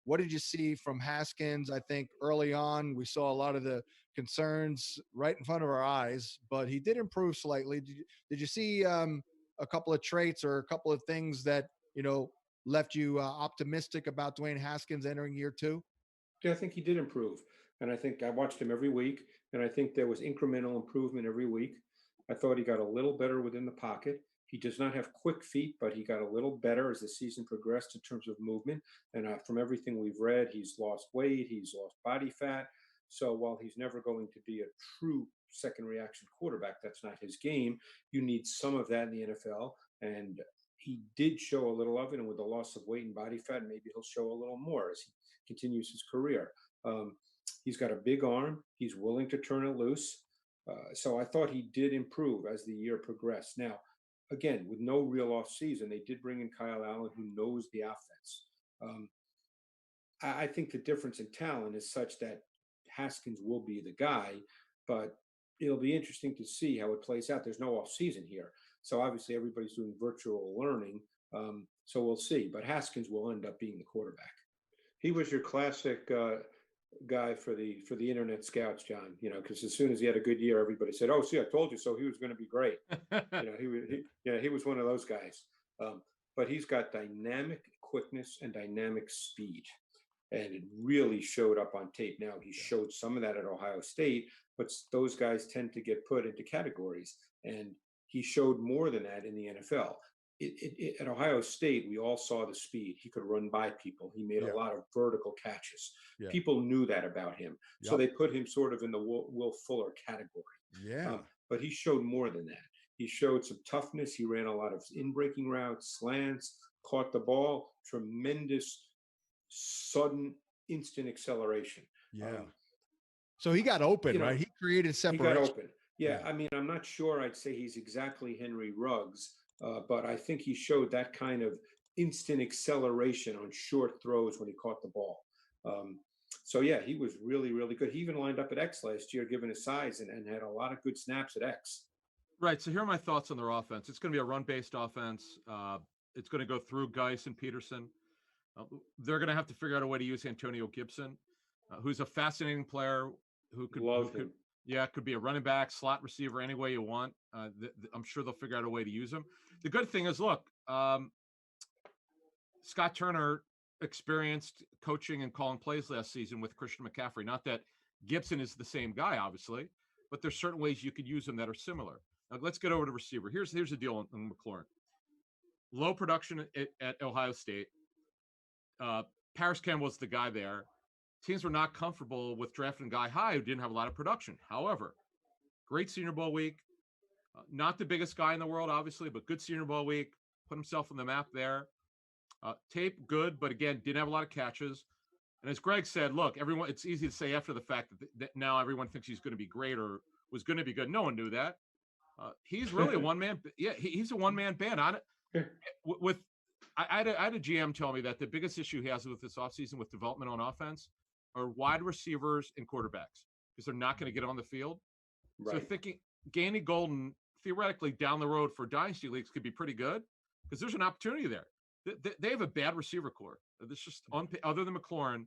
What did you see from Haskins? I think early on we saw a lot of the concerns right in front of our eyes, but he did improve slightly. Did you see a couple of traits or a couple of things that left you optimistic about Dwayne Haskins entering year two? Yeah, I think he did improve. And I think I watched him every week, and I think there was incremental improvement every week. I thought he got a little better within the pocket. He does not have quick feet, but he got a little better as the season progressed in terms of movement. And from everything we've read, he's lost weight, he's lost body fat. So while he's never going to be a true second reaction quarterback, that's not his game. You need some of that in the NFL. And he did show a little of it. And with the loss of weight and body fat, maybe he'll show a little more as he continues his career. He's got a big arm. He's willing to turn it loose. So I thought he did improve as the year progressed. Now, again, with no real off season, they did bring in Kyle Allen, who knows the offense. Um, I think the difference in talent is such that Haskins will be the guy, but it'll be interesting to see how it plays out. There's no off season here, so obviously everybody's doing virtual learning. So we'll see. But Haskins will end up being the quarterback. He was your classic guy for the internet scouts, John. Because as soon as he had a good year, everybody said, "Oh, see, I told you so. He was going to be great." He was one of those guys. But he's got dynamic quickness and dynamic speed, and it really showed up on tape. Now he showed some of that at Ohio State, but those guys tend to get put into categories, and he showed more than that in the NFL. At Ohio State, we all saw the speed. He could run by people. He made a lot of vertical catches. Yeah. People knew that about him. Yep. So they put him sort of in the Will Fuller category. Yeah. But he showed more than that. He showed some toughness. He ran a lot of in-breaking routes, slants, caught the ball, tremendous, sudden, instant acceleration. Yeah. So he got open, right? He created separation. He got open. Yeah. I mean, I'm not sure I'd say he's exactly Henry Ruggs, but I think he showed that kind of instant acceleration on short throws when he caught the ball. So, yeah, he was really, really good. He even lined up at X last year, given his size, and had a lot of good snaps at X. Right. So here are my thoughts on their offense. It's going to be a run-based offense. It's going to go through Geis and Peterson. They're going to have to figure out a way to use Antonio Gibson, who's a fascinating player who could be a running back, slot receiver, any way you want. I'm sure they'll figure out a way to use him. The good thing is, look, Scott Turner experienced coaching and calling plays last season with Christian McCaffrey. Not that Gibson is the same guy, obviously, but there's certain ways you could use him that are similar. Now, let's get over to receiver. Here's the deal on McLaurin. Low production at Ohio State. Paris Campbell's the guy there. Teams were not comfortable with drafting a guy high who didn't have a lot of production. However, great Senior Bowl week. Not the biggest guy in the world, obviously, but good Senior Bowl week. Put himself on the map there. Tape good, but again, didn't have a lot of catches. And as Greg said, look, everyone, it's easy to say after the fact that now everyone thinks he's going to be great or was going to be good. No one knew that. He's really a one-man. Yeah, he's a one-man band. I had a GM tell me that the biggest issue he has with this offseason with development on offense are wide receivers and quarterbacks because they're not going to get on the field. Right. So thinking Gandy Golden theoretically down the road for dynasty leagues could be pretty good because there's an opportunity there. They have a bad receiver core. This just other than McLaurin,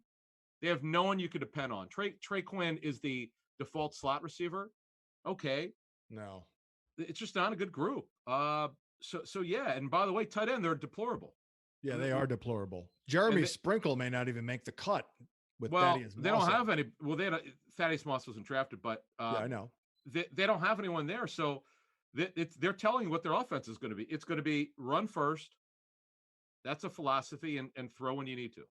they have no one you could depend on. Trey Quinn is the default slot receiver. Okay, no, it's just not a good group. So yeah. And by the way, tight end, they're deplorable. Yeah, they are deplorable. Jeremy Sprinkle may not even make the cut. With Thaddeus Moss. They don't have any. Well, Thaddeus Moss wasn't drafted, but yeah, I know they don't have anyone there. So they're telling you what their offense is going to be. It's going to be run first. That's a philosophy, and throw when you need to.